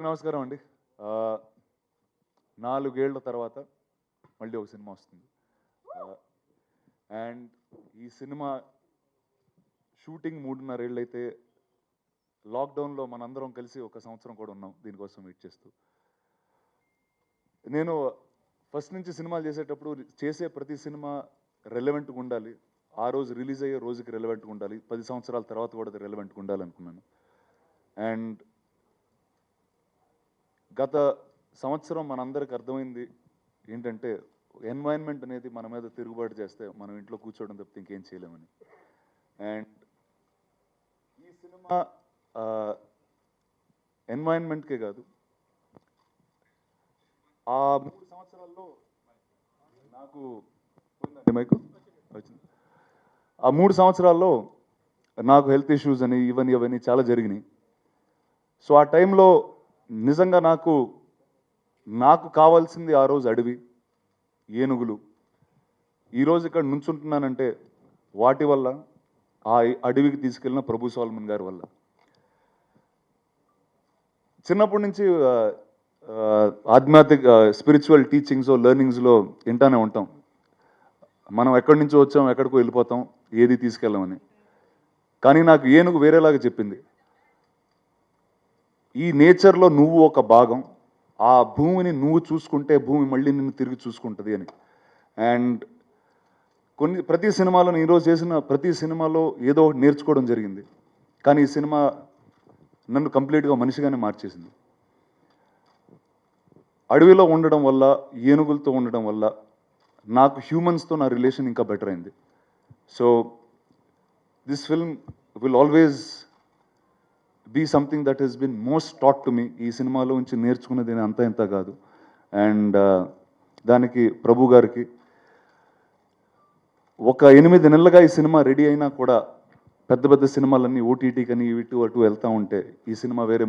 నమస్కారం అండి. 4 ఏళ్ల తర్వాత మళ్ళీ ఒక సినిమా వస్తుంది. అండ్ ఈ సినిమా షూటింగ్ 3.5 ఏళ్ళు అయితే లాక్డౌన్లో మనందరం కలిసి ఒక సంవత్సరం కూడా ఉన్నాం దీనికోసం వెయిట్ చేస్తూ. నేను ఫస్ట్ నుంచి సినిమాలు చేసేటప్పుడు చేసే ప్రతి సినిమా రెలవెంట్గా ఉండాలి, ఆ రోజు రిలీజ్ అయ్యే రోజుకి రెలవెంట్గా ఉండాలి, 10 సంవత్సరాల తర్వాత కూడా అది రెలవెంట్గా ఉండాలనుకున్నాను. అండ్ గత సంవత్సరం మనందరికి అర్థమైంది ఏంటంటే ఎన్వైరన్మెంట్ అనేది మన మీద తిరుగుబాటు చేస్తే మనం ఇంట్లో కూర్చోవడం తప్పితే ఇంకేం చేయలేమని. అండ్ ఈ సినిమా ఎన్వైరన్మెంట్కే కాదు, ఆ 3 సంవత్సరాల్లో నాకు మైకు వచ్చింది. ఆ 3 సంవత్సరాల్లో నాకు హెల్త్ ఇష్యూస్ అని ఇవన్నీ చాలా జరిగినాయి. సో ఆ టైంలో నిజంగా నాకు కావాల్సింది ఆ రోజు అడవి, ఏనుగులు. ఈరోజు ఇక్కడ నుంచుంటున్నానంటే వాటి వల్ల, ఆ అడవికి తీసుకెళ్ళిన ప్రభు సోలమన్ గారి వల్ల. చిన్నప్పటి నుంచి ఆధ్యాత్మిక స్పిరిచువల్ టీచింగ్స్ లెర్నింగ్స్లో వింటానే ఉంటాం, మనం ఎక్కడి నుంచో వచ్చాం ఎక్కడికో వెళ్ళిపోతాం, ఏది తీసుకెళ్ళమని. కానీ నాకు ఏనుగు వేరేలాగా చెప్పింది, ఈ నేచర్లో నువ్వు ఒక భాగం, ఆ భూమిని నువ్వు చూసుకుంటే భూమి మళ్ళీ నిన్ను తిరిగి చూసుకుంటుంది అని. అండ్ ప్రతి సినిమాలో ఈరోజు చేసిన ప్రతి సినిమాలో ఏదో ఒకటి నేర్చుకోవడం జరిగింది. కానీ ఈ సినిమా నన్ను కంప్లీట్గా మనిషిగానే మార్చేసింది. అడవిలో ఉండడం వల్ల, ఏనుగులతో ఉండడం వల్ల నాకు హ్యూమన్స్తో నా రిలేషన్ ఇంకా బెటర్ అయింది. So this film will always be something that he's been most taught to me. ఈ సినిమాలో నుంచి నేర్చుకున్నది అంత ఇంత కాదు. అండ్ దానికి ప్రభు గారికి ఒక 8 నెలలుగా ఈ సినిమా రెడీ అయినా కూడా పెద్ద పెద్ద సినిమాలన్నీ ఓటీటీ కానీ ఇటు అటు వెళ్తూ ఉంటే ఈ సినిమా వేరే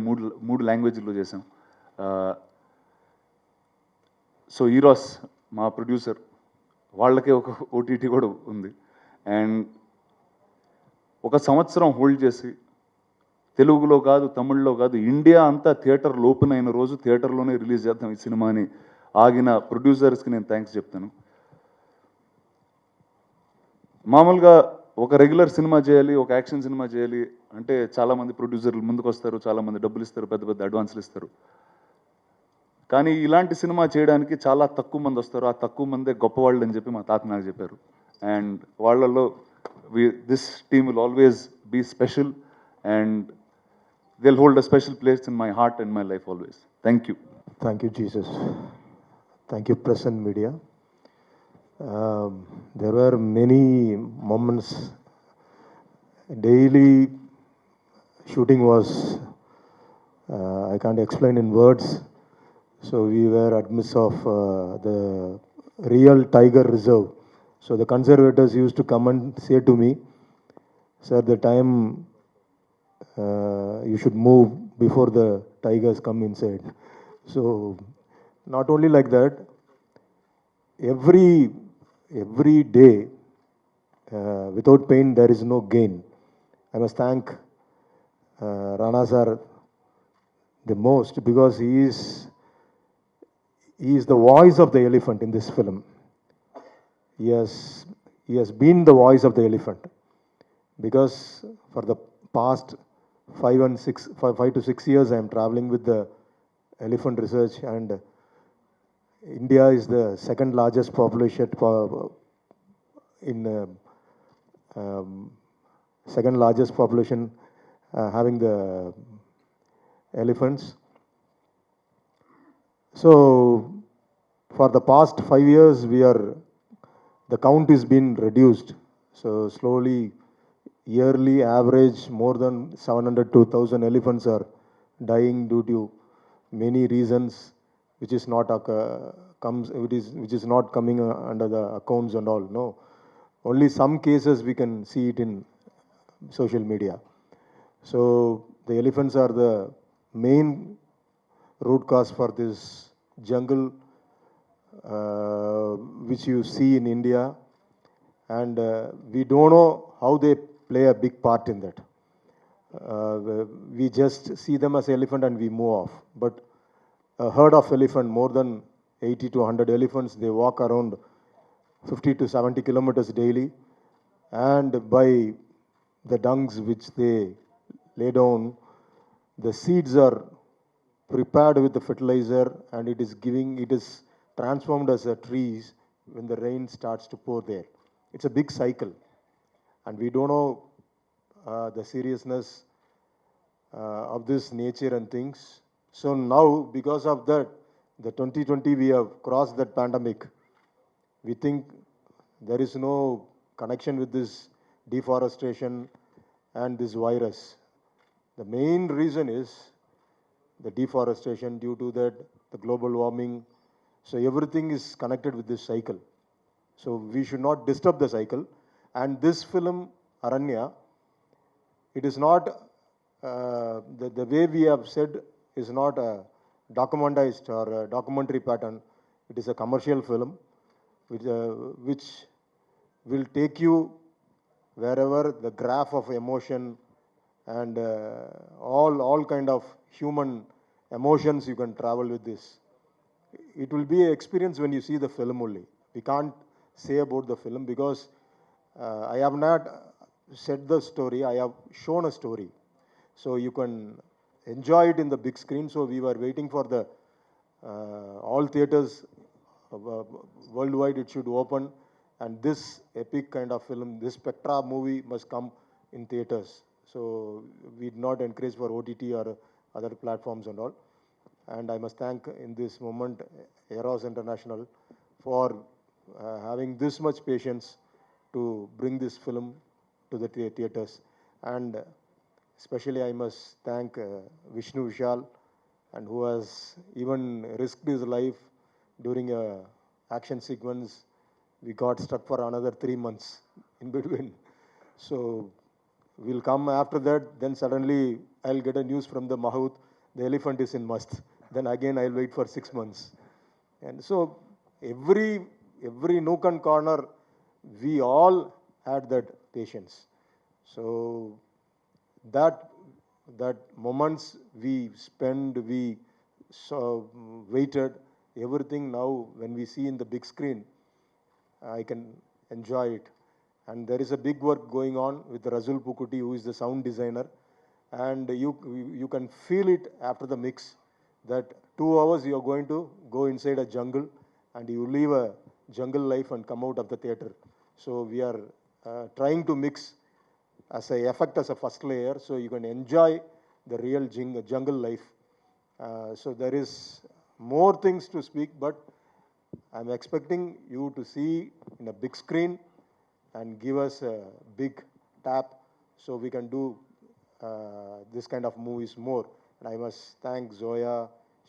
మూడు లాంగ్వేజ్లో చేసాం. సో ఈరోస్ మా ప్రొడ్యూసర్, వాళ్ళకే ఒక ఓటీటీ కూడా ఉంది. అండ్ ఒక సంవత్సరం హోల్డ్ చేసి తెలుగులో కాదు, తమిళ్లో కాదు, ఇండియా అంతా థియేటర్లు ఓపెన్ అయిన రోజు థియేటర్లోనే రిలీజ్ చేద్దాం ఈ సినిమాని ఆగిన ప్రొడ్యూసర్స్కి నేను థ్యాంక్స్ చెప్తాను. మామూలుగా ఒక రెగ్యులర్ సినిమా చేయాలి, ఒక యాక్షన్ సినిమా చేయాలి అంటే చాలామంది ప్రొడ్యూసర్లు ముందుకు వస్తారు, చాలామంది డబ్బులు ఇస్తారు, పెద్ద పెద్ద అడ్వాన్సులు ఇస్తారు. కానీ ఇలాంటి సినిమా చేయడానికి చాలా తక్కువ మంది వస్తారు, ఆ తక్కువ మందే గొప్పవాళ్ళు అని చెప్పి మా తాత నాకు చెప్పారు. అండ్ వాళ్ళల్లో this team will always be special and they'll hold a special place in my heart and my life always. Thank you. Thank you, Jesus. Thank you, press and media. There were many moments. Daily shooting was, I can't explain in words. So we were at midst of the real tiger reserve. So the conservators used to come and say to me, sir, the time you should move before the tigers come inside. So not only like that, every day without pain there is no gain. I must thank Rana sir the most, because he is the voice of the elephant in this film. He has been the voice of the elephant, because for the past 5 to 6 years I am traveling with the elephant research, and India is the second largest population second largest population having the elephants. So for the past 5 years the count is been reduced. So slowly, yearly average more than 700 to 1,000 elephants are dying due to many reasons, which is not coming under the accounts and all. No, only some cases we can see it in social media. So the elephants are the main root cause for this jungle which you see in India, and we don't know how they play a big part in that. We just see them as elephant and we move off. But a herd of elephant, more than 80 to 100 elephants, they walk around 50 to 70 kilometers daily, and by the dungs which they lay down, the seeds are prepared with the fertilizer, and it is transformed as a trees when the rain starts to pour there. It's a big cycle, and we don't know the seriousness of this nature and things. So now, because of that, the 2020 we have crossed that pandemic. We think there is no connection with this deforestation and this virus. The main reason is the deforestation, due to that, the global warming. So everything is connected with this cycle. So we should not disturb the cycle. And this film, Aranya, it is not, the way we have said is not a documentized or a documentary pattern. It is a commercial film which will take you wherever the graph of emotion and all kind of human emotions you can travel with this. It will be an experience when you see the film only. We can't say about the film because I have not said the story, I have shown a story. So you can enjoy it in the big screen. So we were waiting for the all theaters worldwide, it should open, and this epic kind of film, this Spectra movie must come in theaters. So we did not encourage for OTT or other platforms and all. And I must thank in this moment Eros International for having this much patience to bring this film to the theaters. And especially I must thank Vishnu Vishal, and who has even risked his life during a action sequence. We got stuck for another 3 months in between. So we'll come after that. Then suddenly I'll get a news from the Mahout, the elephant is in Mast. Then again I'll wait for 6 months. And so every nook and corner, we all had that patience. So that moments we spend, we waited, everything now when we see in the big screen, I can enjoy it. And there is a big work going on with Razul Pukuti, who is the sound designer. And you can feel it after the mix, that 2 hours you are going to go inside a jungle and you live a jungle life and come out of the theater. So we are trying to mix as a effect as a first layer, so you can enjoy the real jungle life. So there is more things to speak, but I'm expecting you to see in a big screen and give us a big tap so we can do this kind of movies more. And I must thank Zoya,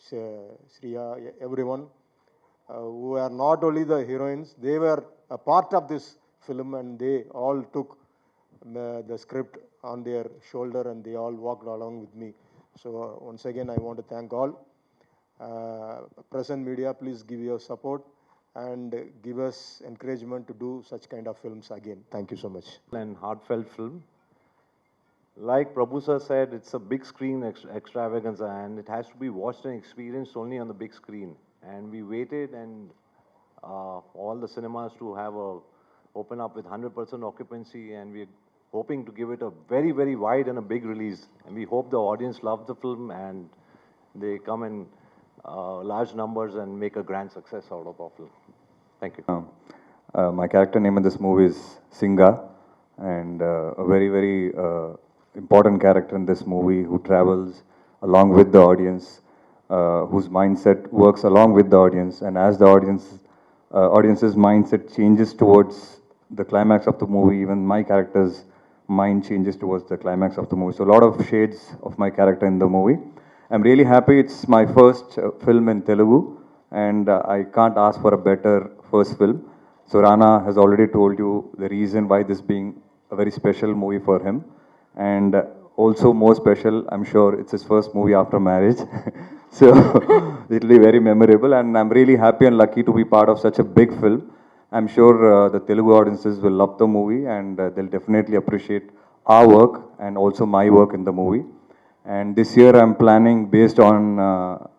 Shriya, everyone who are not only the heroines, they were a part of this film, and they all took the script on their shoulder and they all walked along with me. So once again, I want to thank all. Present media, please give your support and give us encouragement to do such kind of films again. Thank you so much. And heartfelt film. Like Prabhu sir said, it's a big screen extravaganza, and it has to be watched and experienced only on the big screen. And we waited, and all the cinemas to have open up with 100% occupancy, and we're hoping to give it a very, very wide and a big release. And we hope the audience loves the film and they come in large numbers and make a grand success out of our film. Thank you. My character name in this movie is Singa, and a very, very important character in this movie who travels along with the audience, whose mindset works along with the audience, and as the audience's mindset changes towards the climax of the movie, even my character's mind changes towards the climax of the movie. So a lot of shades of my character in the movie. I'm really happy. It's my first film in Telugu, and I can't ask for a better first film. So Rana has already told you the reason why this being a very special movie for him, and also more special, I'm sure it's his first movie after marriage. So it'll be very memorable, and I'm really happy and lucky to be part of such a big film. I'm sure the Telugu audiences will love the movie, and they'll definitely appreciate our work and also my work in the movie. And this year I'm planning, based on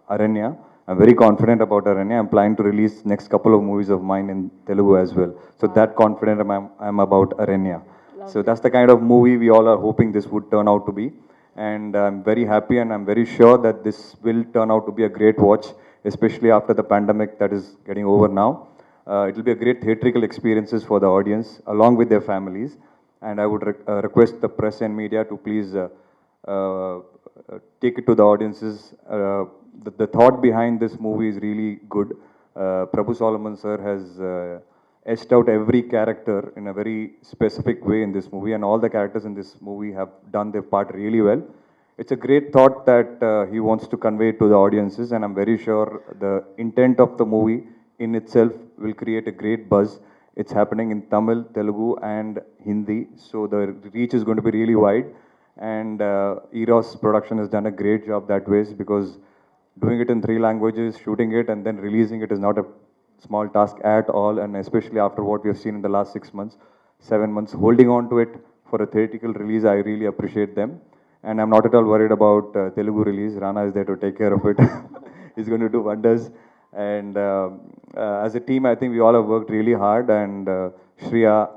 Aranya, I'm very confident about Aranya. I'm planning to release next couple of movies of mine in Telugu as well. So that confident I'm about Aranya. So that's the kind of movie we all are hoping this would turn out to be. And I'm very happy and I'm very sure that this will turn out to be a great watch, especially after the pandemic that is getting over now. It will be a great theatrical experiences for the audience along with their families. And I would request the press and media to please take it to the audiences. The thought behind this movie is really good. Prabhu Solomon sir has etched out every character in a very specific way in this movie, and all the characters in this movie have done their part really well. It's a great thought that he wants to convey to the audiences, and I'm very sure the intent of the movie in itself will create a great buzz. It's happening in Tamil, Telugu, and Hindi, so the reach is going to be really wide. And Eros production has done a great job that way, because doing it in 3 languages, shooting it, and then releasing it is not a small task at all, and especially after what we have seen in the last 6 months, 7 months, holding on to it for a theatrical release, I really appreciate them. And I'm not at all worried about Telugu release. Rana is there to take care of it. He's going to do wonders. And as a team, I think we all have worked really hard, and Shreya,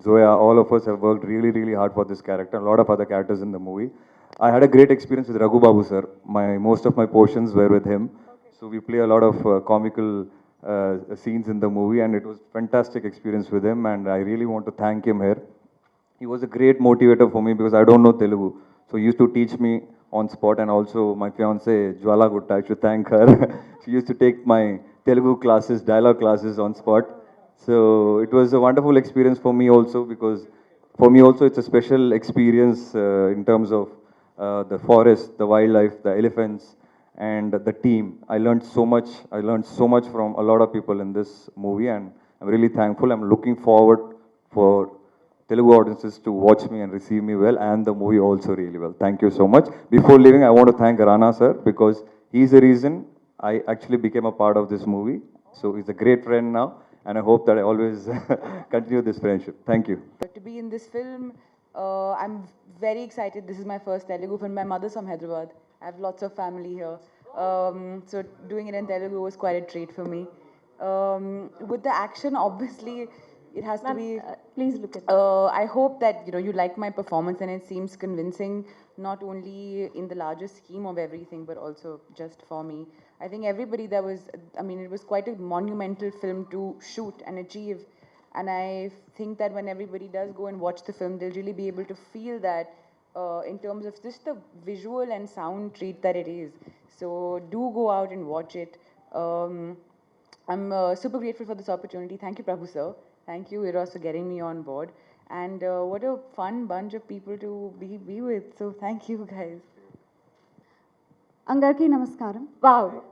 Zoya, all of us have worked really, really hard for this character, a lot of other characters in the movie. I had a great experience with Raghu Babu sir. Most of my portions were with him. So we play a lot of comical scenes in the movie, and it was fantastic experience with him, and I really want to thank him here. He was a great motivator for me because I don't know Telugu. So he used to teach me on spot, and also my fiancée Jwala Gutta, I should thank her. She used to take my Telugu classes, dialogue classes on spot. So it was a wonderful experience for me also, because for me also it's a special experience in terms of the forest, the wildlife, the elephants, and the team. I learned so much. I learned so much from a lot of people in this movie, and I'm really thankful. I'm looking forward for Telugu audiences to watch me and receive me well, and the movie also really well. Thank you so much. Before leaving, I want to thank Rana sir, because he's the reason I actually became a part of this movie. So he's a great friend now, and I hope that I always continue this friendship. Thank you. To be in this film, I'm very excited. This is my first Telugu film. My mother's from Hyderabad. I have lots of family here. So doing it in Telugu was quite a treat for me. With the action, obviously, it has to be. Please look at I hope that you like my performance and it seems convincing, not only in the larger scheme of everything, but also just for me. I think everybody that was, it was quite a monumental film to shoot and achieve. And I think that when everybody does go and watch the film, they'll really be able to feel that in terms of just the visual and sound treat that it is. So do go out and watch it. I'm super grateful for this opportunity. Thank you, Prabhu sir. Thank you, Eros, for getting me on board. And what a fun bunch of people to be with. So thank you, guys. Angarki Namaskaram. Wow.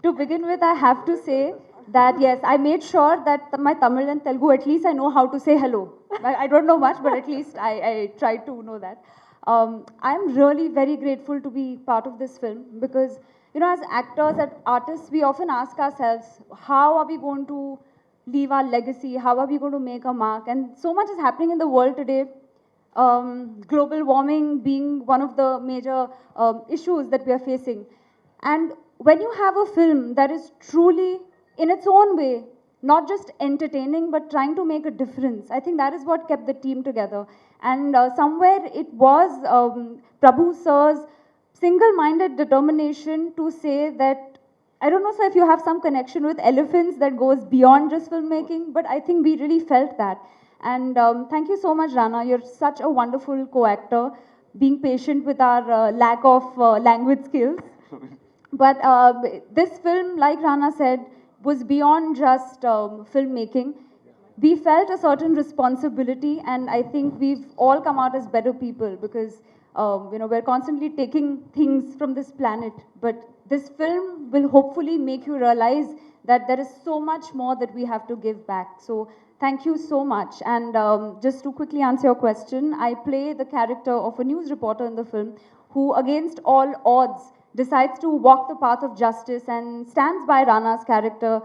To begin with, I have to say that yes, I made sure that my Tamil and Telugu, at least I know how to say hello. I don't know much, but at least I tried to know that. I'm really very grateful to be part of this film because, as actors and artists, we often ask ourselves, how are we going to leave our legacy? How are we going to make a mark? And so much is happening in the world today. Global warming being one of the major issues that we are facing. And when you have a film that is truly, in its own way, not just entertaining, but trying to make a difference, I think that is what kept the team together. And somewhere it was Prabhu sir's single-minded determination to say that, I don't know, sir, if you have some connection with elephants that goes beyond just filmmaking, but I think we really felt that. And thank you so much, Rana. You're such a wonderful co-actor, being patient with our lack of language skills. But this film, like Rana said, was beyond just filmmaking. We felt a certain responsibility, and I think we've all come out as better people because we're constantly taking things from this planet. But this film will hopefully make you realize that there is so much more that we have to give back. So thank you so much. And just to quickly answer your question, I play the character of a news reporter in the film who, against all odds, decides to walk the path of justice and stands by Rana's character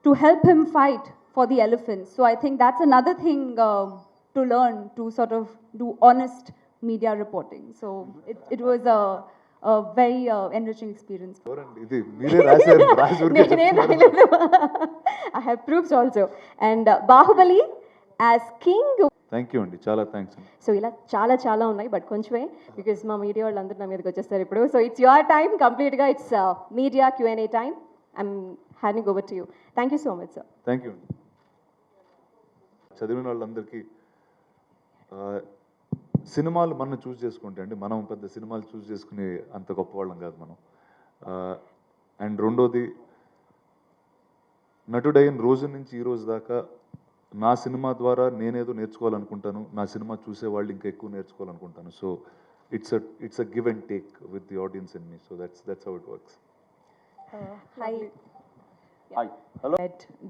to help him fight for the elephants. So I think that's another thing to learn, to sort of do honest media reporting. So it was very enriching experience. ఎవరండి ఇది? మీరే రాశారు, రాసి ఊరికే చెప్తున్నారు. I have proofs also. And Bahubali as king. Thank you అండి, చాలా thanks అండి. సో ఇలా చాలా చాలా ఉన్నాయి బట్ కొంచెమే బికాస్ మా మీడియా వాళ్ళందరూ నా మీదకి వచ్చేస్తారు ఇప్పుడు. సో ఇట్స్ యువర్ టైం కంప్లీట్గా, it's media Q&A time. I'm handing over to you. Thank you so much sir. Thank you అండి. చదివిన వాళ్ళందరికీ సినిమాలు మనం చూస్ చేసుకుంటే అండి, మనం పెద్ద సినిమాలు చూస్ చేసుకునే అంత గొప్పవాళ్ళం కాదు మనం. అండ్ రెండోది, నటుడైన రోజు నుంచి ఈ రోజు దాకా నా సినిమా ద్వారా నేనేదో నేర్చుకోవాలనుకుంటాను, నా సినిమా చూసేవాళ్ళు ఇంకా ఎక్కువ నేర్చుకోవాలనుకుంటాను. So it's a give and take with the audience and me. So that's how it works. Hi. Hi. Hello.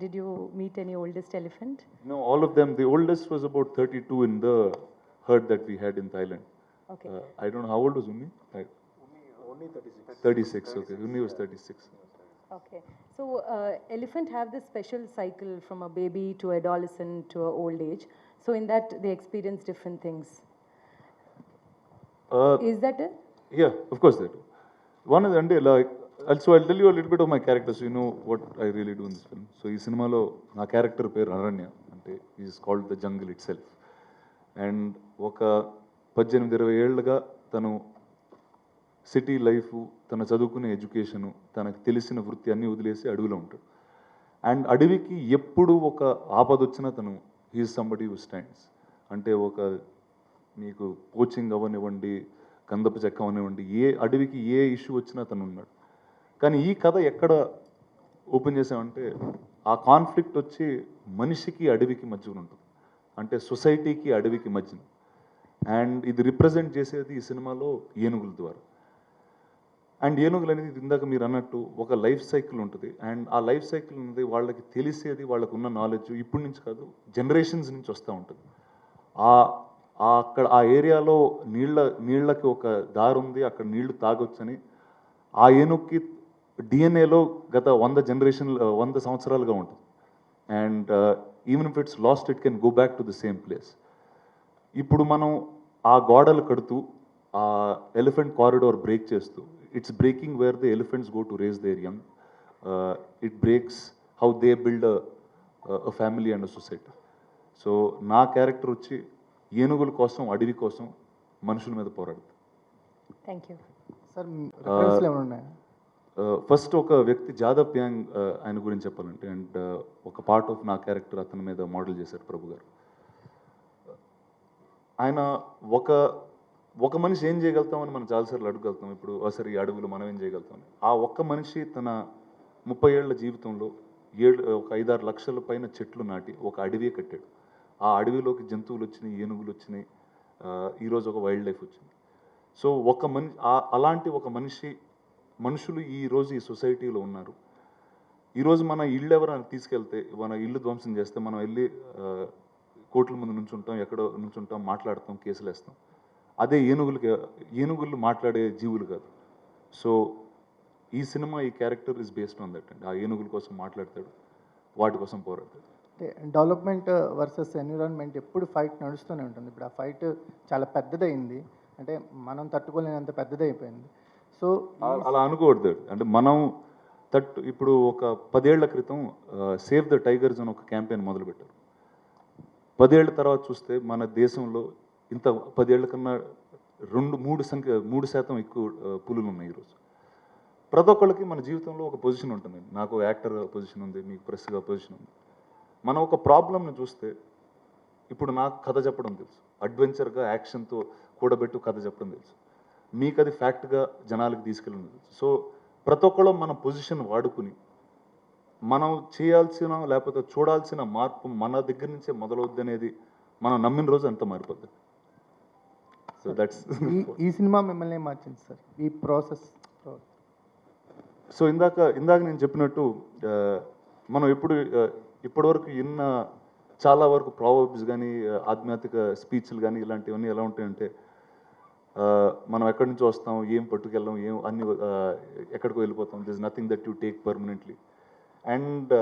Did you meet any oldest elephant? No, all of them. The oldest was about 32 in the herd that we had in Thailand. Okay. I don't know, how old was Unni? Only 36. 36, okay. Unni was 36. Okay. So elephant have this special cycle from a baby to adolescent to a old age. So in that they experience different things. Is that it? Yeah, of course they do. One is, and like, also I'll tell you a little bit of my character, so you know what I really do in this film. So ee cinema lo na character peru Aranya, ante he is called the jungle itself. And oka 18-20 ఏళ్ళుగా తను city life, తన చదువుకునే education, తనకు తెలిసిన వృత్తి అన్నీ వదిలేసి అడవిలో ఉంటాడు. అండ్ అడవికి ఎప్పుడు ఒక ఆపద వచ్చినా తను హీఈస్ సంబడి హూ స్టాండ్స్. అంటే ఒక మీకు కోచింగ్ అవనివ్వండి, గంధపు చెక్క అవనివ్వండి, ఏ అడవికి ఏ ఇష్యూ వచ్చినా తను ఉన్నాడు. కానీ ఈ కథ ఎక్కడ ఓపెన్ చేసామంటే, ఆ కాన్ఫ్లిక్ట్ వచ్చి మనిషికి అడవికి మధ్యన ఉంటుంది, అంటే సొసైటీకి అడవికి మధ్యన. అండ్ ఇది రిప్రజెంట్ చేసేది ఈ సినిమాలో ఏనుగుల ద్వారా. అండ్ ఏనుగులు అనేది ఇందాక మీరు అన్నట్టు ఒక లైఫ్ సైకిల్ ఉంటుంది. అండ్ ఆ లైఫ్ సైకిల్ అనేది వాళ్ళకి తెలిసేది, వాళ్ళకు ఉన్న నాలెడ్జ్ ఇప్పటి నుంచి కాదు, జనరేషన్స్ నుంచి వస్తూ ఉంటుంది. అక్కడ ఆ ఏరియాలో నీళ్ళకి ఒక దారి ఉంది, అక్కడ నీళ్లు తాగొచ్చని ఆ ఏనుగుకి డిఎన్ఏలో గత 100 సంవత్సరాలుగా ఉంటుంది. And even if it's lost, it can go back to the same place. ఇప్పుడు మనం ఆ గోడలు కడుతూ ఆ ఎలిఫెంట్ కారిడోర్ బ్రేక్ చేస్తూ, it's breaking where the elephants go to raise their young. It breaks how they build a family and a society. So నా character వచ్చి ఏనుగుల కోసం, అడవి కోసం మనుషుల మీద పోరాడుతుంది. Thank you. ఫస్ట్ ఒక వ్యక్తి జాదవ్ ప్యాంగ్, ఆయన గురించి చెప్పాలంటే, అండ్ ఒక పార్ట్ ఆఫ్ నా క్యారెక్టర్ అతని మీద మోడల్ చేశారు ప్రభు గారు. ఆయన ఒక మనిషి ఏం చేయగలుగుతామని మనం చాలాసార్లు అడగలుగుతాం. ఇప్పుడు సరే ఈ అడవులు మనం ఏం చేయగలుగుతామని. ఆ ఒక్క మనిషి తన 30 ఏళ్ల జీవితంలో ఒక 5-6 లక్షల పైన చెట్లు నాటి ఒక అడవి కట్టాడు. ఆ అడవిలోకి జంతువులు వచ్చినాయి, ఏనుగులు వచ్చినాయి, ఈరోజు ఒక వైల్డ్ లైఫ్ వచ్చింది. సో అలాంటి ఒక మనుషులు ఈరోజు ఈ సొసైటీలో ఉన్నారు. ఈరోజు మన ఇల్లు ఎవరైనా తీసుకెళ్తే, మన ఇల్లు ధ్వంసం చేస్తే మనం వెళ్ళి కోర్టుల ముందు నుంచుంటాం, ఎక్కడో నుంచుంటాం, మాట్లాడతాం, కేసులు వేస్తాం. అదే ఏనుగులు మాట్లాడే జీవులు కాదు. సో ఈ సినిమా, ఈ character is based on that అండి. ఆ ఏనుగుల కోసం మాట్లాడతాడు, వాటి కోసం పోరాడతాడు. డెవలప్మెంట్ వర్సెస్ ఎన్విరాన్మెంట్ ఎప్పుడు ఫైట్ నడుస్తూనే ఉంటుంది. ఇప్పుడు ఆ ఫైట్ చాలా పెద్దదైంది, అంటే మనం తట్టుకోలేనంత పెద్దదైపోయింది. సో అలా అనుకోవద్దు. అంటే మనం ఇప్పుడు ఒక 10 ఏళ్ల క్రితం సేవ్ ద టైగర్స్ అని ఒక క్యాంపెయిన్ మొదలుపెట్టారు. 10 ఏళ్ల తర్వాత చూస్తే మన దేశంలో ఇంత 10 ఏళ్ల కన్నా 3% ఎక్కువ పులులు ఉన్నాయి ఈరోజు. ప్రతి ఒక్కళ్ళకి మన జీవితంలో ఒక పొజిషన్ ఉంటుంది. నాకు యాక్టర్ పొజిషన్ ఉంది, మీకు ప్రెస్గా పొజిషన్ ఉంది. మనం ఒక ప్రాబ్లమ్ని చూస్తే, ఇప్పుడు నాకు కథ చెప్పడం తెలుసు, అడ్వెంచర్గా యాక్షన్తో కూడబెట్టు కథ చెప్పడం తెలుసు, మీకు అది ఫ్యాక్ట్గా జనాలకు తీసుకెళ్ళడం తెలుసు. సో ప్రతి ఒక్కళ్ళు మన పొజిషన్ వాడుకుని మనం చేయాల్సిన లేకపోతే చూడాల్సిన మార్పు మన దగ్గర నుంచే మొదలవుద్ది అనేది మనం నమ్మిన రోజు అంత మారిపోద్ది. సో దట్స్ ఈ సినిమా మిమ్మల్ని ఏం మార్చింది సార్, ఈ ప్రాసెస్? సో ఇందాక నేను చెప్పినట్టు, మనం ఇప్పటివరకు చాలా వరకు ప్రావర్బ్స్ కానీ, ఆధ్యాత్మిక స్పీచ్లు కానీ ఇలాంటివన్నీ ఎలా ఉంటాయంటే, మనం ఎక్కడి నుంచి వస్తాం, ఏం పట్టుకెళ్ళాం, అన్ని ఎక్కడికో వెళ్ళిపోతాం, this nothing that you take permanently. And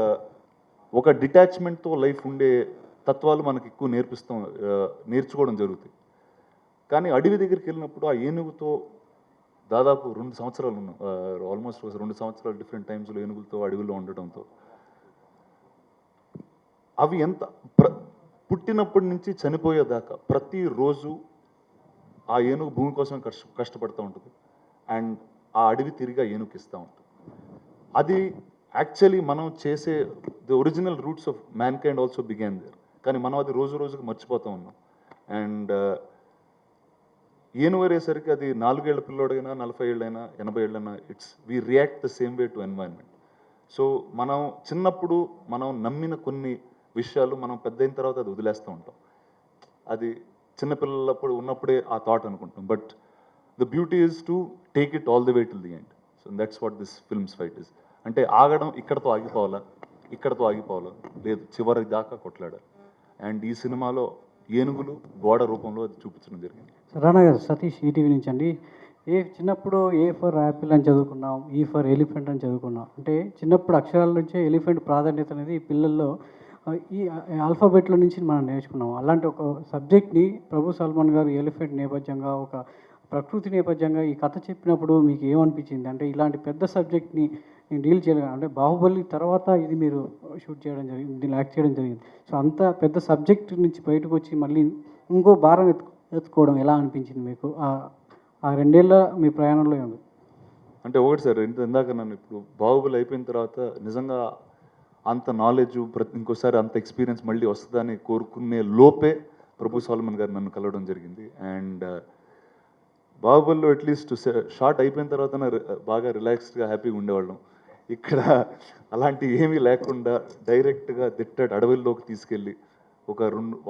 ఒక డిటాచ్మెంట్తో లైఫ్ ఉండే తత్వాలు మనకి ఎక్కువ నేర్చుకోవడం జరుగుతుంది. కానీ అడవి దగ్గరికి వెళ్ళినప్పుడు ఆ ఏనుగుతో దాదాపు 2 సంవత్సరాలు ఉన్నాం, ఆల్మోస్ట్ 2 సంవత్సరాలు డిఫరెంట్ టైమ్స్లో ఏనుగులతో అడవిలో ఉండటంతో అవి ఎంత పుట్టినప్పటి నుంచి చనిపోయేదాకా ప్రతిరోజు ఆ ఏనుగు భూమి కోసం కష్టపడుతూ ఉంటుంది అండ్ ఆ అడవి తిరిగి ఆ ఏనుగుకి ఇస్తూ ఉంటుంది. అది యాక్చువల్లీ మనం చేసే the original roots of mankind also began there, కానీ మనం అది రోజు రోజుకి మర్చిపోతూ ఉన్నాం. అండ్ ఏనుగు వేరేసరికి అది 4 ఏళ్ల పిల్లోడైనా 40 ఏళ్ళైనా 80 ఏళ్ళైనా we react the same way to environment. So మనం చిన్నప్పుడు మనం నమ్మిన కొన్ని విషయాలు మనం పెద్ద అయిన తర్వాత అది వదిలేస్తూ ఉంటాం. అది చిన్నపిల్లలప్పుడు ఉన్నప్పుడే ఆ థాట్ అనుకుంటాం, but the beauty is to take it all the way till the end. So that's what this films fight is. అంటే ఆగడం ఇక్కడతో ఆగిపోవాలా, ఇక్కడతో ఆగిపోవాలా, లేదు చివరి దాకా కొట్లాడాలి. అండ్ ఈ సినిమాలో ఏనుగులు గోడ రూపంలో అది చూపించడం జరిగింది. రానా గారు, సతీష్ ఈటీవీ నుంచి అండి. చిన్నప్పుడు ఏ ఫర్ యాపిల్ అని చదువుకున్నాం, ఈ ఫర్ ఎలిఫెంట్ అని చదువుకున్నాం. అంటే చిన్నప్పుడు అక్షరాల నుంచే ఎలిఫెంట్ ప్రాధాన్యత అనేది పిల్లల్లో ఈ ఆల్ఫాబెట్ల నుంచి మనం నేర్చుకున్నాం. అలాంటి ఒక సబ్జెక్ట్ని ప్రభు సల్మాన్ గారు ఎలిఫెంట్ నేపథ్యంగా, ఒక ప్రకృతి నేపథ్యంగా ఈ కథ చెప్పినప్పుడు మీకు ఏమనిపించింది? అంటే ఇలాంటి పెద్ద సబ్జెక్ట్ని నేను డీల్ చేయగలను, అంటే బాహుబలి తర్వాత ఇది మీరు షూట్ చేయడం జరిగింది, దీన్ని యాక్ట్ చేయడం జరిగింది. సో అంత పెద్ద సబ్జెక్ట్ నుంచి బయటకు వచ్చి మళ్ళీ ఇంకో భారం ఎత్తుకోవడం ఎలా అనిపించింది మీకు? ఆ 2 ఏళ్ళ మీ ప్రయాణంలో ఏమి? అంటే ఒకటి సార్, ఇందాక నన్ను ఇప్పుడు బాహుబలి అయిపోయిన తర్వాత నిజంగా అంత నాలెడ్జ్ ఇంకోసారి అంత ఎక్స్పీరియన్స్ మళ్ళీ వస్తుందని కోరుకునే లోపే ప్రభు సల్మాన్ గారు నన్ను కలవడం జరిగింది. అండ్ బాహుబలిలో అట్లీస్ట్ షార్ట్ అయిపోయిన తర్వాత బాగా రిలాక్స్డ్గా హ్యాపీగా ఉండేవాళ్ళం. ఇక్కడ అలాంటి ఏమీ లేకుండా డైరెక్ట్గా దిట్టడ్ అడవుల్లోకి తీసుకెళ్ళి ఒక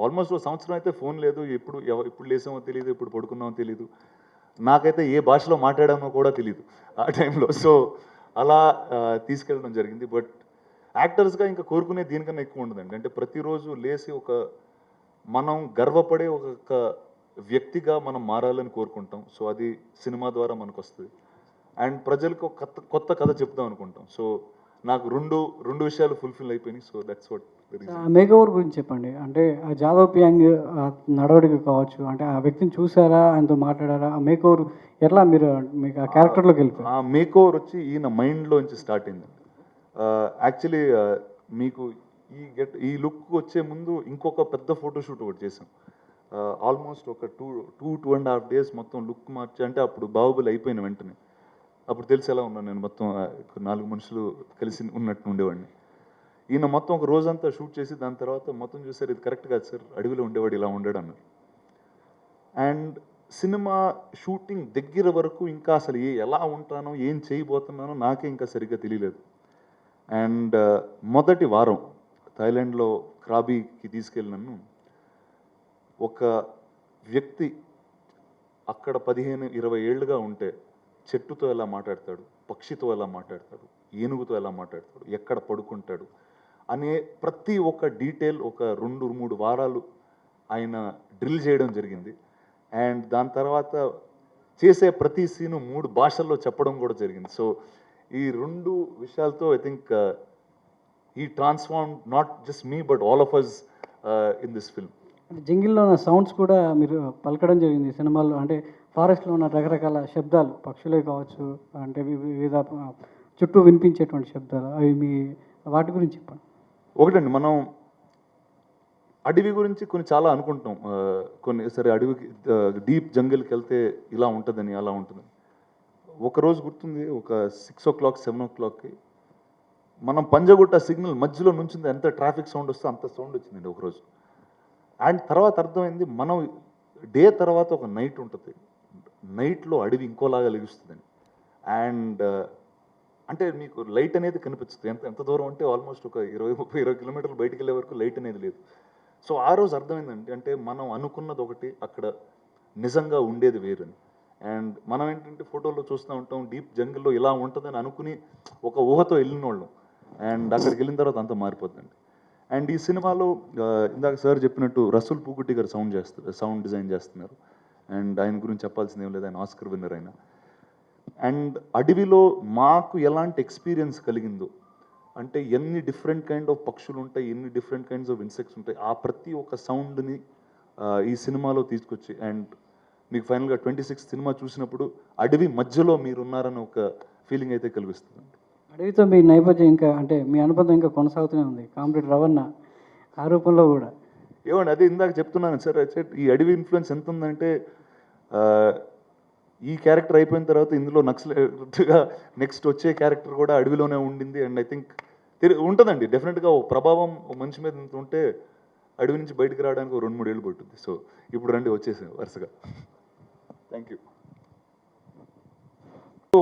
ఆల్మోస్ట్ 1 సంవత్సరం అయితే ఫోన్ లేదు, ఎప్పుడు లేసామో తెలియదు, ఎప్పుడు పడుకున్నామో తెలియదు, నాకైతే ఏ భాషలో మాట్లాడామో కూడా తెలియదు ఆ టైంలో. సో అలా తీసుకెళ్ళడం జరిగింది. బట్ యాక్టర్స్గా ఇంకా కోరుకునే దీనికన్నా ఎక్కువ ఉండదండి. అంటే ప్రతిరోజు లేచి మనం గర్వపడే ఒక వ్యక్తిగా మనం మారాలని కోరుకుంటాం. సో అది సినిమా ద్వారా మనకు వస్తుంది. అండ్ ప్రజలకు కొత్త కథ చెప్దాం అనుకుంటాం. సో నాకు రెండు విషయాలు ఫుల్ఫిల్ అయిపోయినాయి. So that's what. Make over గురించి చెప్పండి. అంటే ఆ జాదవ్ పియాంగ్ నడవడిక కావచ్చు, అంటే ఆ వ్యక్తిని చూసారా, ఆయనతో మాట్లాడారా? ఆ మేక్ ఓవర్ ఎట్లా మీకు ఆ క్యారెక్టర్లోకి వెళ్ళిపోయి? ఆ మేక్ ఓవర్ వచ్చి ఈయన మైండ్లోంచి స్టార్ట్ అయిందండి. యాక్చువల్లీ మీకు ఈ లుక్ వచ్చే ముందు ఇంకొక పెద్ద ఫోటోషూట్ ఒకటి చేసాం. ఆల్మోస్ట్ ఒక 2.5 days మొత్తం లుక్ మార్చి, అంటే అప్పుడు బాహుబలి అయిపోయిన వెంటనే అప్పుడు తెలిసి ఎలా ఉన్నాను నేను, మొత్తం 4 మనుషులు కలిసి ఉన్నట్టు ఉండేవాడిని. ఈయన మొత్తం ఒక రోజంతా షూట్ చేసి దాని తర్వాత మొత్తం చూసారు, ఇది కరెక్ట్ కాదు సార్, అడవిలో ఉండేవాడు ఇలా ఉండడు అన్నారు. అండ్ సినిమా షూటింగ్ దగ్గర వరకు ఇంకా అసలు ఎలా ఉంటానో ఏం చేయబోతున్నానో నాకే ఇంకా సరిగ్గా తెలియలేదు. అండ్ మొదటి వారం థాయిలాండ్లో క్రాబీకి తీసుకెళ్ళి నన్ను ఒక వ్యక్తి అక్కడ 15-20 ఏళ్ళుగా ఉంటే చెట్టుతో ఎలా మాట్లాడతాడు, పక్షితో ఎలా మాట్లాడతాడు, ఏనుగుతో ఎలా మాట్లాడతాడు, ఎక్కడ పడుకుంటాడు అనే ప్రతి ఒక్క డీటెయిల్ ఒక 2-3 వారాలు ఆయన డ్రిల్ చేయడం జరిగింది. అండ్ దాని తర్వాత చేసే ప్రతి సీను 3 భాషల్లో చెప్పడం కూడా జరిగింది. సో ఈ 2 విషయాలతో ఐ థింక్ ఈ transform not just me but all of us in this film. అంటే జంగిల్లో ఉన్న సౌండ్స్ కూడా మీరు పలకడం జరిగింది సినిమాల్లో. అంటే ఫారెస్ట్లో ఉన్న రకరకాల శబ్దాలు, పక్షులే కావచ్చు, అంటే వివిధ చుట్టూ వినిపించేటువంటి శబ్దాలు, అవి వాటి గురించి చెప్పండి. ఒకటండి, మనం అడవి గురించి చాలా అనుకుంటాం. కొన్ని సరే అడవికి డీప్ జంగిల్కి వెళ్తే ఇలా ఉంటుందని అలా ఉంటుందని. ఒకరోజు గుర్తుంది, ఒక 6 o'clock 7 o'clockకి మనం పంజగుట్ట సిగ్నల్ మధ్యలో నుంచింది, ఎంత ట్రాఫిక్ సౌండ్ వస్తే అంత సౌండ్ వచ్చిందండి ఒకరోజు. అండ్ తర్వాత అర్థమైంది, మనం డే తర్వాత ఒక నైట్ ఉంటుంది, నైట్లో అడవి ఇంకోలాగా లెగుస్తుందని. అండ్ అంటే మీకు లైట్ అనేది కనిపిస్తుంది, ఎంత దూరం అంటే ఆల్మోస్ట్ ఒక 20-30-20 కిలోమీటర్లు బయటికి వెళ్ళే వరకు లైట్ అనేది లేదు. సో ఆ రోజు అర్థమైందండి, అంటే మనం అనుకున్నది ఒకటి, అక్కడ నిజంగా ఉండేది వేరని. అండ్ మనం ఏంటంటే ఫోటోలో చూస్తూ ఉంటాం, డీప్ జంగిల్లో ఇలా ఉంటుందని అనుకుని ఒక ఊహతో వెళ్ళిన వాళ్ళం. అండ్ అక్కడికి వెళ్ళిన తర్వాత అంతా మారిపోతుందండి. అండ్ ఈ సినిమాలో ఇందాక సార్ చెప్పినట్టు రసూల్ పూకుట్టి గారు సౌండ్ డిజైన్ చేస్తున్నారు. అండ్ ఆయన గురించి చెప్పాల్సింది ఏం లేదు, ఆయన ఆస్కర్ విన్నర్ అయినా. అండ్ అడవిలో మాకు ఎలాంటి ఎక్స్పీరియన్స్ కలిగిందో, అంటే ఎన్ని డిఫరెంట్ కైండ్ ఆఫ్ పక్షులు ఉంటాయి, ఎన్ని డిఫరెంట్ కైండ్స్ ఆఫ్ ఇన్సెక్ట్స్ ఉంటాయి, ఆ ప్రతి ఒక్క సౌండ్ని ఈ సినిమాలో తీసుకొచ్చి, అండ్ మీకు ఫైనల్గా 26 సినిమా చూసినప్పుడు అడవి మధ్యలో మీరున్నారని ఒక ఫీలింగ్ అయితే కలిగిస్తుంది. అడవితో మీ నేపథ్యం ఇంకా అంటే మీ అనుబంధం ఇంకా కొనసాగుతూనే ఉంది. కామ్రేడ్ రవణ ఆ రూపంలో కూడా. ఏమండి అదే ఇందాక చెప్తున్నాను సార్, ఈ అడవి ఇన్ఫ్లుయెన్స్ ఎంత ఉందంటే ఈ క్యారెక్టర్ అయిపోయిన తర్వాత ఇందులో నక్సలైట్గా నెక్స్ట్ వచ్చే క్యారెక్టర్ కూడా అడవిలోనే ఉండింది. అండ్ ఐ థింక్ ఉంటుందండి డెఫినెట్గా ఓ ప్రభావం ఓ మనిషి మీద ఇంత ఉంటే అడవి నుంచి బయటకు రావడానికి 2-3 ఏళ్ళు పట్టుద్ది. సో ఇప్పుడు రండి వచ్చేసాం వరుసగా. Thank you.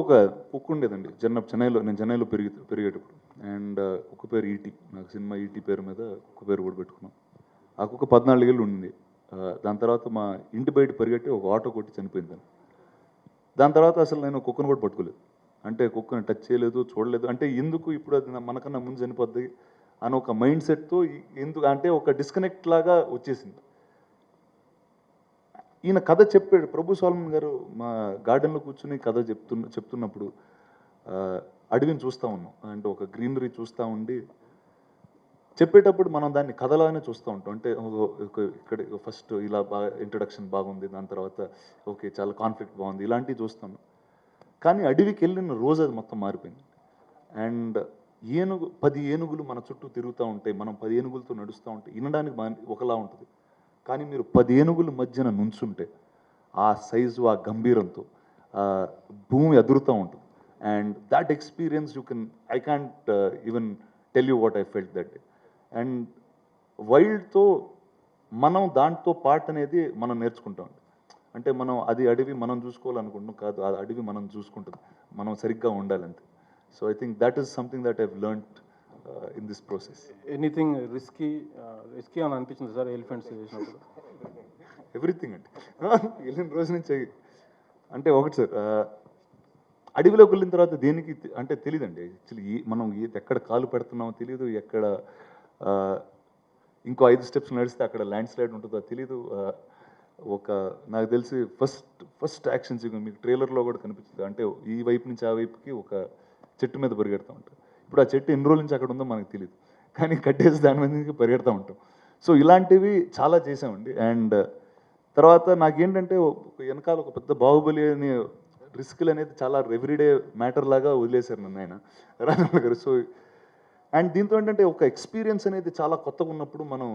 ఒక కుక్క ఉండేదండి చెన్నైలో, నేను చెన్నైలో పెరిగేటప్పుడు. అండ్ కుక్క పేరు ఈటీ, నాకు సినిమా ఈటీ పేరు మీద కుక్క పేరు కూడా పెట్టుకున్నాం. ఆ కుక్క 14 ఏళ్ళు ఉండింది. దాని తర్వాత మా ఇంటి బయట పరిగెట్టి ఒక ఆటో కొట్టి చనిపోయింది. దాని తర్వాత అసలు నేను కుక్కను కూడా పట్టుకోలేదు, అంటే కుక్కను టచ్ చేయలేదు, చూడలేదు. అంటే ఎందుకు ఇప్పుడు అది మనకన్నా ముందు చనిపోద్ది అని ఒక మైండ్ సెట్తో ఎందుకు అంటే ఒక డిస్కనెక్ట్ లాగా వచ్చేసింది. ఈయన కథ చెప్పాడు, ప్రభు సాల్మన్ గారు మా గార్డెన్లో కూర్చుని కథ చెప్తున్నప్పుడు అడవిని చూస్తూ ఉన్నాం, అంటే ఒక గ్రీనరీ చూస్తూ ఉండి చెప్పేటప్పుడు మనం దాన్ని కథలానే చూస్తూ ఉంటాం. అంటే ఇక్కడ ఫస్ట్ ఇలా బాగా ఇంట్రడక్షన్ బాగుంది, దాని తర్వాత ఓకే చాలా కాన్ఫ్లిక్ట్ బాగుంది, ఇలాంటివి చూస్తాం. కానీ అడవికి వెళ్ళిన రోజు అది మొత్తం మారిపోయింది. అండ్ 10 ఏనుగులు మన చుట్టూ తిరుగుతూ ఉంటాయి, మనం 10 ఏనుగులతో నడుస్తూ ఉంటే వినడానికి ఒకలా ఉంటుంది. కానీ మీరు 10 ఏనుగుల మధ్యన నుంచుంటే ఆ సైజు, ఆ గంభీరంతో భూమి అదురుతూ ఉంటుంది. And that experience I can't even tell you what I felt that day. And వైల్డ్తో మనం దాంతో పార్ట్ అనేది మనం నేర్చుకుంటాం. అంటే మనం అది అడవి మనం చూసుకోవాలనుకుంటున్నాం కాదు, అది అడవి మనం చూసుకుంటుంది, మనం సరిగ్గా ఉండాలంతే. So I think that is something that I've learned in this process. Anything risky అని అనిపించింది సార్ ఎలిఫెంట్స్ చేసినప్పుడు? ఎవ్రీథింగ్ అండి. వెళ్ళిన రోజు నుంచి అంటే ఒకటి సార్, అడవిలోకి వెళ్ళిన తర్వాత దేనికి అంటే తెలియదండి యాక్చువల్లీ. మనం ఎక్కడ కాలు పెడుతున్నామో తెలియదు, ఎక్కడ ఇంకో 5 స్టెప్స్ నడిస్తే అక్కడ ల్యాండ్ స్లైడ్ ఉంటుందో తెలియదు. నాకు తెలిసి ఫస్ట్ యాక్షన్ సీక్వెన్స్ మీకు ట్రైలర్లో కూడా కనిపిస్తుంది. అంటే ఈ వైపు నుంచి ఆ వైపుకి ఒక చెట్టు మీద పరిగెడుతూ ఉంటాం. ఇప్పుడు ఆ చెట్టు ఎన్ని రోజుల నుంచి అక్కడ ఉందో మనకు తెలియదు, కానీ కట్టేసి దాని మీద నుంచి పరిగెడుతూ ఉంటాం. సో ఇలాంటివి చాలా చేసామండి. అండ్ తర్వాత నాకేంటంటే వెనకాల ఒక పెద్ద బాహుబలి అని రిస్క్లు అనేది చాలా ఎవ్రీడే మ్యాటర్ లాగా వదిలేశారు నన్ను ఆయన రాజమౌళి గారు. సో అండ్ దీంతో ఏంటంటే ఒక ఎక్స్పీరియన్స్ అనేది చాలా కొత్తగా ఉన్నప్పుడు మనం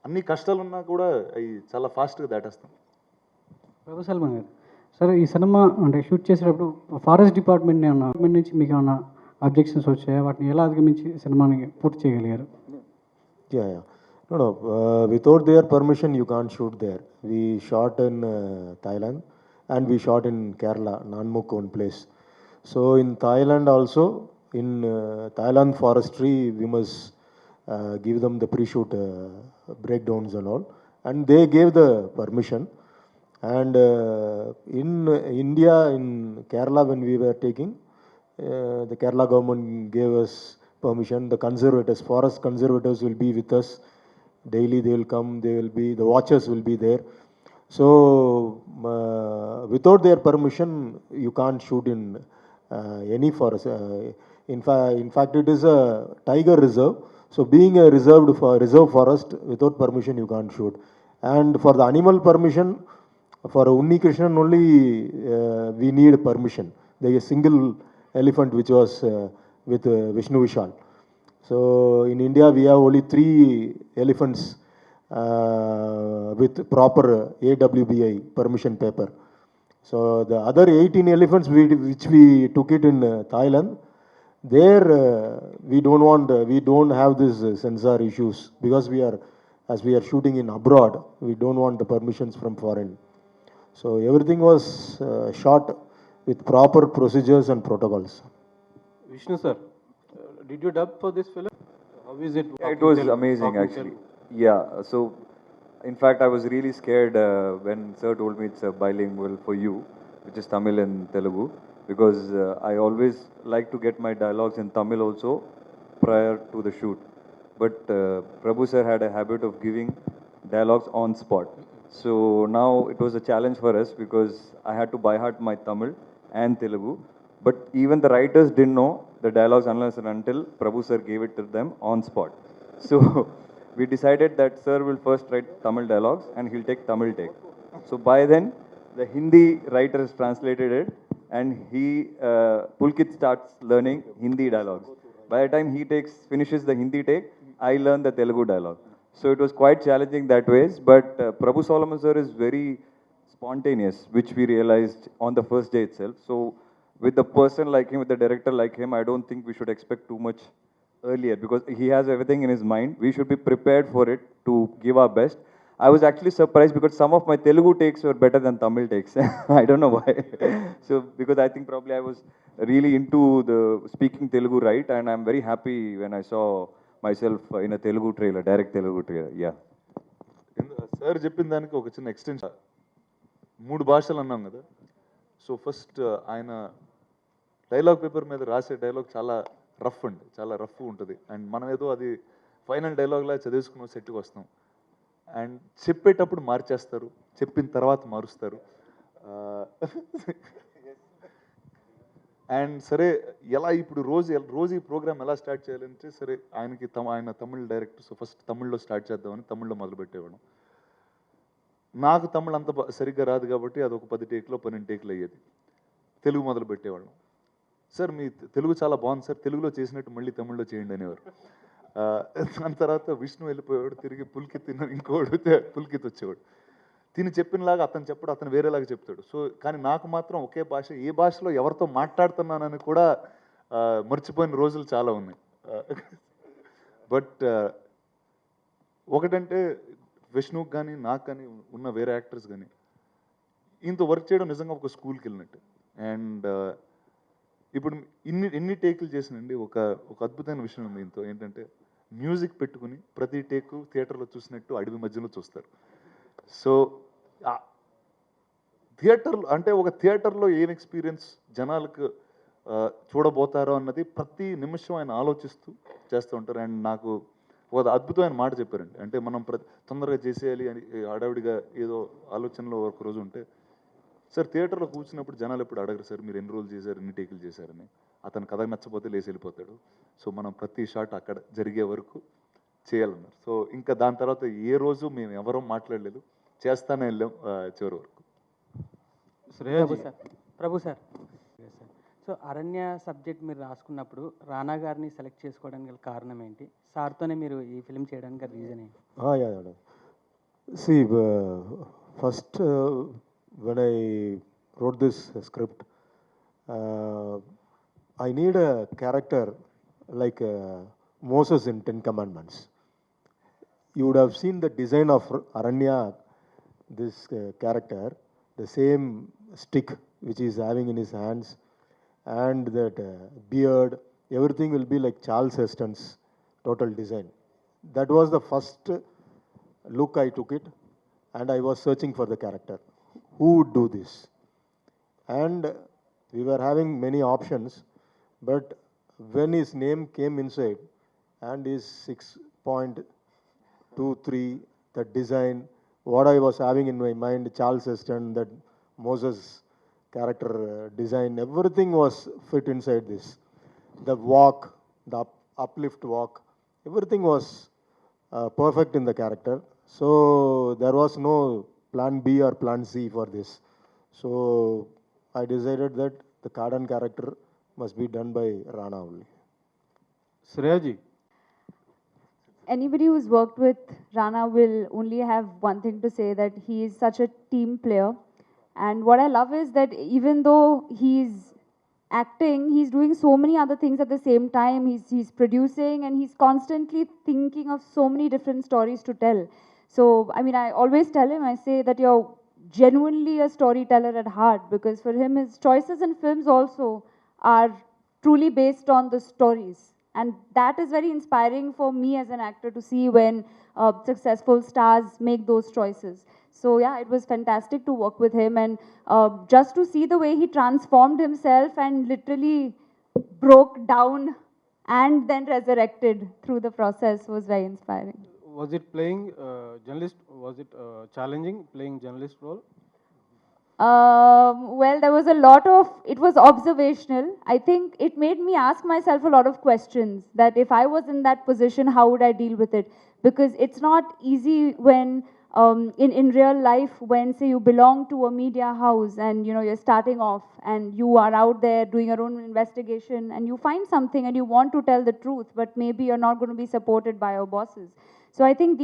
అన్ని కష్టాలు ఉన్నా కూడా అవి చాలా ఫాస్ట్గా దాటేస్తాం. ప్రభు సల్మాన్ గారు, సరే ఈ సినిమా అంటే షూట్ చేసేటప్పుడు ఫారెస్ట్ డిపార్ట్మెంట్ నుంచి మీకు ఏమైనా అబ్జెక్షన్స్ వచ్చాయా? వాటిని ఎలా అధిగమించి సినిమాని పూర్తి చేయగలిగారు? Yeah. No. Without their permission, you can't shoot there. We shot in Thailand and we shot in Kerala, Nanmuk one place. So in Thailand also, in Thailand forestry, we must give them the pre-shoot breakdowns and all. And they gave the permission. And in India, in Kerala, when we were taking, the Kerala government gave us permission. The conservators, forest conservators will be with us daily. They will come, the watchers will be there. So without their permission, you can't shoot in any forest. In fact, it is a tiger reserve. So being a reserve forest, without permission you can't shoot. And for the animal permission, for Unni Krishnan only we need permission. There is a single elephant which was with Vishnu Vishal. So in India we have only 3 elephants with proper AWBI permission paper. So the other 18 elephants which we took it in Thailand, there we don't have this censor issues, because as we are shooting in abroad, we don't want the permissions from foreign. So everything was shot with proper procedures and protocols. Vishnu sir, did you dub for this film? How is it? Yeah, it was amazing actually. Yeah, so in fact I was really scared when sir told me it's bilingual for you, which is Tamil and Telugu, because I always like to get my dialogues in Tamil also prior to the shoot. But Prabhu sir had a habit of giving dialogues on spot. So now it was a challenge for us because I had to by heart my Tamil and Telugu. But even the writers didn't know the dialogues unless and until Prabhu sir gave it to them on spot. So we decided that sir will first write Tamil dialogues and he'll take Tamil take. So by then, the Hindi writer has translated it, and Pulkit starts learning Hindi dialogues. By the time he finishes the Hindi take, I learn the Telugu dialogue. So it was quite challenging that ways, but Prabhu Solomon sir is very spontaneous, which we realized on the first day itself. So with the person like him, with the director like him, I don't think we should expect too much earlier because he has everything in his mind. We should be prepared for it to give our best. I was actually surprised because some of my Telugu takes were better than Tamil takes. I don't know why. So because I think probably I was really into the speaking Telugu, right? And I'm very happy when I saw myself in a Telugu trailer, direct Telugu trailer. Yeah. Sir చెప్పిన దానికి ఒక చిన్న extension 3 భాషలు అన్నాం కదా so first ఆయన dialogue paper మీద రాసే డైలాగ్ చాలా రఫ్ అండి చాలా రఫ్ ఉంటుంది అండ్ మనం ఏదో అది ఫైనల్ డైలాగ్లా చదివేసుకున్న సెట్కి వస్తాం అండ్ చెప్పేటప్పుడు మార్చేస్తారు చెప్పిన తర్వాత మారుస్తారు అండ్ సరే ఎలా ఇప్పుడు రోజు ఈ ప్రోగ్రామ్ ఎలా స్టార్ట్ చేయాలంటే సరే ఆయన తమిళ్ డైరెక్టర్ సో ఫస్ట్ తమిళ్లో స్టార్ట్ చేద్దామని తమిళ్లో మొదలుపెట్టేవాడు నాకు తమిళ్ అంత సరిగ్గా రాదు కాబట్టి అది ఒక 10 టేక్లో 12 టేక్లు అయ్యేది తెలుగు మొదలు పెట్టేవాళ్ళం సార్ మీ తెలుగు చాలా బాగుంది సార్ తెలుగులో చేసినట్టు మళ్ళీ తమిళ్లో చేయండి అనేవారు దాని తర్వాత విష్ణు వెళ్ళిపోయాడు తిరిగి పుల్కిత్ ఇంకోడు పుల్కిత్ వచ్చేవాడు తిని చెప్పినలాగా అతను చెప్పడు అతను వేరేలాగా చెప్తాడు సో కానీ నాకు మాత్రం ఒకే భాష ఏ భాషలో ఎవరితో మాట్లాడుతున్నానని కూడా మర్చిపోయిన రోజులు చాలా ఉన్నాయి బట్ ఒకటంటే విష్ణుకి కానీ నాకు కానీ ఉన్న వేరే యాక్టర్స్ కానీ ఇంత వర్క్ చేయడం నిజంగా ఒక స్కూల్కి వెళ్ళినట్టు అండ్ ఇప్పుడు ఎన్ని టేకులు చేసినండి ఒక అద్భుతమైన విషయం ఉంది ఇంతో ఏంటంటే మ్యూజిక్ పెట్టుకుని ప్రతి టేకు థియేటర్లో చూసినట్టు అడవి మధ్యలో చూస్తారు సో థియేటర్లో అంటే ఒక థియేటర్లో ఏం ఎక్స్పీరియన్స్ జనాలకు చూడబోతారో అన్నది ప్రతి నిమిషం ఆయన ఆలోచిస్తూ చేస్తూ ఉంటారు అండ్ నాకు ఒక అద్భుతమైన మాట చెప్పారండి అంటే మనం తొందరగా చేసేయాలి అని హడావిడిగా ఏదో ఆలోచనలో ఒక రోజు ఉంటే సార్ థియేటర్లో కూర్చున్నప్పుడు జనాలు ఎప్పుడు అడగరు సార్ మీరు ఎన్ని రోజులు చేశారు ఎన్ని టేకులు చేశారని అతను కథ నచ్చపోతే లేచి వెళ్ళిపోతాడు సో మనం ప్రతి షాట్ అక్కడ జరిగే వరకు చేయాలన్నారు సో ఇంకా దాని తర్వాత ఏ రోజు మేము ఎవరూ మాట్లాడలేదు చేస్తానే వెళ్ళాం చివరి వరకు ప్రభు సార్ సో అరణ్య సబ్జెక్ట్ మీరు రాసుకున్నప్పుడు రానా గారిని సెలెక్ట్ చేసుకోవడానికి గల కారణం ఏంటి సార్తోనే మీరు ఈ ఫిల్మ్ చేయడానికి రీజన్ ఏంటి See, first when I wrote this script, I need a character like Moses in Ten Commandments. You would have seen the design of Aranya, this character, the same stick which he is having in his hands, and that beard, everything will be like Charles Heston's total design. That was the first look I took it, and I was searching for the character. Who would do this? And we were having many options, but when his name came inside, and his 6.23, the design, what I was having in my mind, Charles Heston, that Moses character design, everything was fit inside this. The walk, the uplift walk, everything was perfect in the character. So there was no plan B or plan C for this. So I decided that the Kardan character must be done by Rana only. Shreyaji. Anybody who's worked with Rana will only have one thing to say, that he is such a team player. And what I love is that even though he's acting, he's doing so many other things at the same time. He's producing, and he's constantly thinking of so many different stories to tell. So, I mean, I always tell him, I say that you're genuinely a storyteller at heart, because for him, his choices in films also are truly based on the stories. And that is very inspiring for me as an actor to see when successful stars make those choices. So yeah, it was fantastic to work with him, and just to see the way he transformed himself and literally broke down and then resurrected through the process was very inspiring. Was it playing journalist? Was it challenging playing journalist role? Well, there was a lot of, it was observational. I think it made me ask myself a lot of questions, that if I was in that position, how would I deal with it? Because it's not easy when in real life, when say you belong to a media house and you know you're starting off and you are out there doing your own investigation and you find something and you want to tell the truth, but maybe you're not going to be supported by your bosses. So I think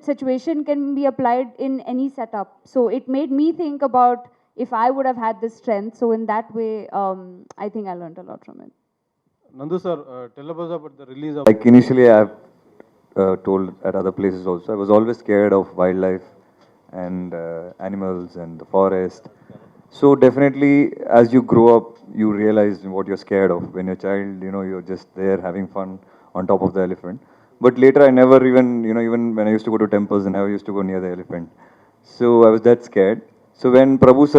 situation can be applied in any setup. So it made me think about if I would have had this strength. So in that way, I think I learned a lot from it. Nandu sir, tell us about the release of. Like initially, I've told at other places also, I was always scared of wildlife and animals and the forest. So definitely, as you grow up, you realize what you're scared of. When you're a child, you know, you're just there having fun on top of the elephant. But later, I never even, you know, even when I used to go to temples, I never used to go near the elephant. So I was that scared. So when Prabhu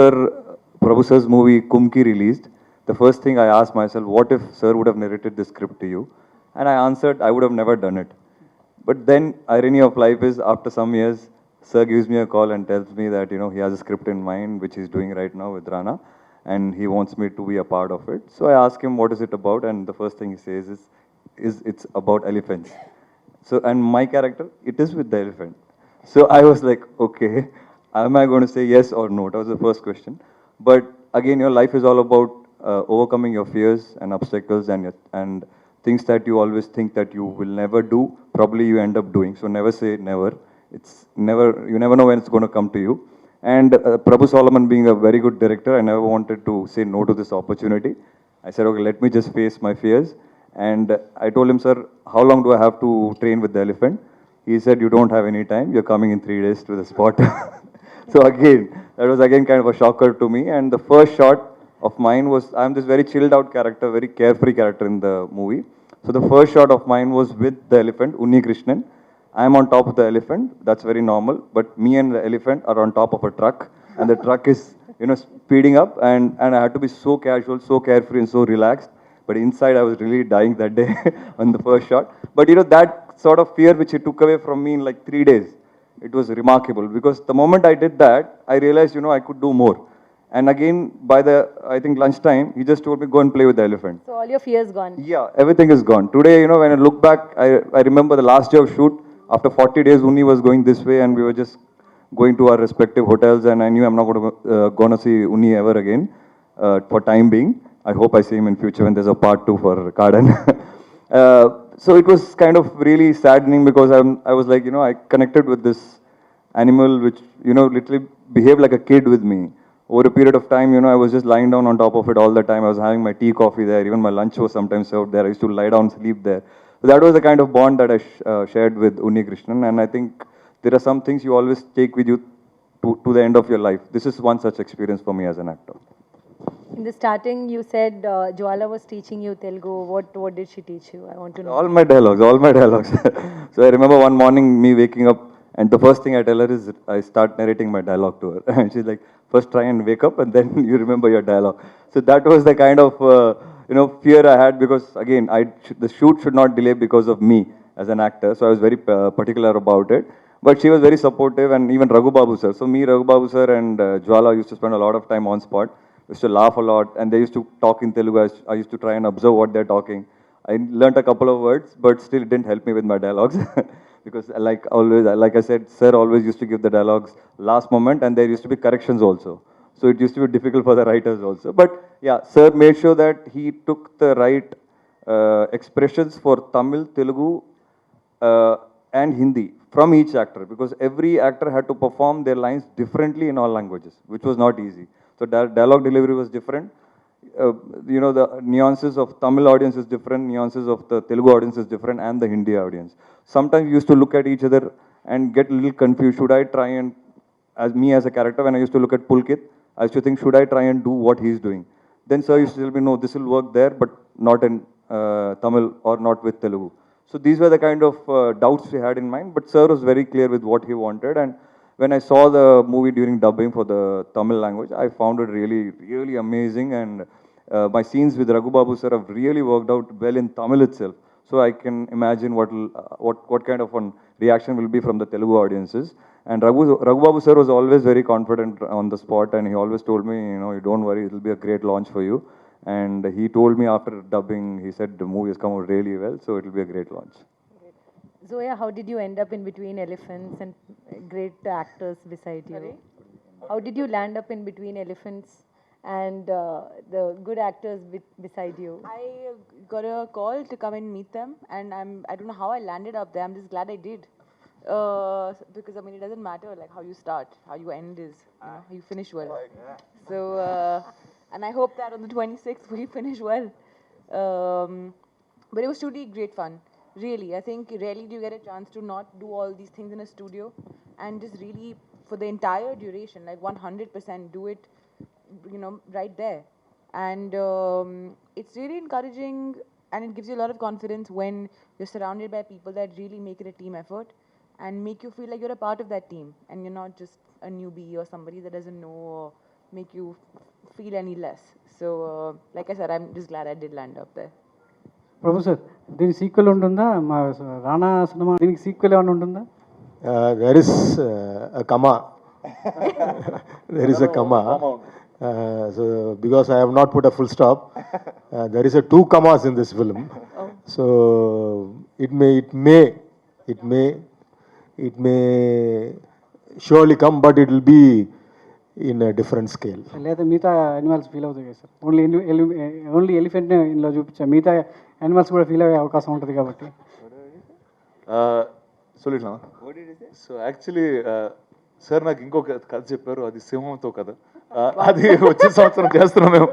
sir's movie Kumki released, the first thing I asked myself, what if sir would have narrated this script to you? And I answered, I would have never done it. But then, irony of life is, after some years, sir gives me a call and tells me that, you know, he has a script in mind, which he's doing right now with Rana, and he wants me to be a part of it. So I ask him, what is it about? And the first thing he says is it's about elephants. So, and my character, it is with the elephant. So I was like, okay, am I going to say yes or no? That was the first question. But again, your life is all about overcoming your fears and obstacles and things that you always think that you will never do, probably you end up doing. So never say never. It's never, you never know when it's going to come to you. And Prabhu Solomon being a very good director, I never wanted to say no to this opportunity. I said, okay, let me just face my fears. And I told him, sir, how long do I have to train with the elephant? He said, you don't have any time. You're coming in 3 days to the spot. So again, that was again kind of a shocker to me. And the first shot of mine was, I'm this very chilled out character, very carefree character in the movie. So the first shot of mine was with the elephant, Unni Krishnan. I'm on top of the elephant, that's very normal, but me and the elephant are on top of a truck, and the truck is, you know, speeding up, and I had to be so casual, so carefree, and so relaxed. But inside, I was really dying that day on the first shot. But you know, that sort of fear which he took away from me in like 3 days, it was remarkable, because the moment I did that, I realized, you know, I could do more. And again, by the, I think, lunchtime, he just told me, go and play with the elephant. So all your fears gone. Yeah, everything is gone. Today, you know, when I look back, I remember the last day of shoot. After 40 days, Unni was going this way, and we were just going to our respective hotels, and I knew I'm not going to see Unni ever again for time being. I hope I see him in future when there's a part 2 for Garden. So it was kind of really saddening, because I was like, you know, I connected with this animal which, you know, literally behaved like a kid with me. Over a period of time, you know, I was just lying down on top of it all the time. I was having my tea, coffee there. Even my lunch was sometimes served there. I used to lie down, sleep there. So that was the kind of bond that I shared with Unni Krishnan. And I think there are some things you always take with you to the end of your life. This is one such experience for me as an actor. In the starting, you said Jwala was teaching you Telugu. What did she teach you? I want to know. All my dialogues. So I remember one morning me waking up, and the first thing I tell her is I start narrating my dialogue to her. And she's like, first try and wake up, and then you remember your dialogue. So that was the kind of you know, fear I had, because again, the shoot should not delay because of me as an actor. So I was very particular about it. But she was very supportive, and even Raghu Babu sir. So me, Raghu Babu sir, and Jwala used to spend a lot of time on spot. We used to laugh a lot, and they used to talk in Telugu. I used to try and observe what they're talking. I learned a couple of words, but still it didn't help me with my dialogues. Because like always, like I said, sir always used to give the dialogues last moment, and there used to be corrections also. So it used to be difficult for the writers also. But yeah, sir made sure that he took the right expressions for Tamil, Telugu, and Hindi from each actor, because every actor had to perform their lines differently in all languages, which was not easy. So dialogue delivery was different. You know, the nuances of Tamil audience is different, nuances of the Telugu audience is different, and the Hindi audience. Sometimes we used to look at each other and get a little confused. Should I try and, as me as a character, when I used to look at Pulkit, I used to think, should I try and do what he's doing? Then sir used to tell me, no, this will work there, but not in Tamil or not with Telugu. So these were the kind of doubts we had in mind, but sir was very clear with what he wanted. And when I saw the movie during dubbing for the Tamil language, I found it really, really amazing. And my scenes with Raghu Babu sir have really worked out well in Tamil itself. So I can imagine what kind of a reaction will be from the Telugu audiences. And Raghu Babu sir was always very confident on the spot, and he always told me, you know, you don't worry, it will be a great launch for you. And he told me after dubbing, he said the movie has come out really well, so it will be a great launch. Zoya, how did you end up in between elephants and great actors beside you? How did you land up in between elephants and the good actors beside you? I got a call to come and meet them, and I don't know how I landed up there. I'm just glad I did. Because I mean, it doesn't matter like how you start, how you end is, how you finish well. So, and I hope that on the 26th we finish well. But it was truly great fun. Really, I think rarely do you get a chance to not do all these things in a studio, and just really for the entire duration, like 100% do it, right there. And it's really encouraging, and it gives you a lot of confidence when you're surrounded by people that really make it a team effort and make you feel like you're a part of that team, and you're not just a newbie or somebody that doesn't know or make you feel any less. So, like I said, I'm just glad I did land up there. Professor దీనికి sequel ఉంటుందా? మా రానా cinema దీనికి sequel ఏమైనా ఉంటుందా? There is a comma. There is a comma. So because I have not put a full stop, there is a 2 commas in this film. So it may surely come, but it will be in a different scale. లేదా మిగతా animals feel అవుతాయి కదా sir? Only ఎలిఫెంట్నే ఇందులో చూపించా, మిగతా animals కూడా feel అయ్యే అవకాశం ఉంటుంది కాబట్టి. சொல்லிடலாம். సో యాక్చువల్లీ సార్ నాకు ఇంకొక కథ చెప్పారు, అది సింహంతో కథ. అది వచ్చే సంవత్సరం చేస్తున్నాం మేము.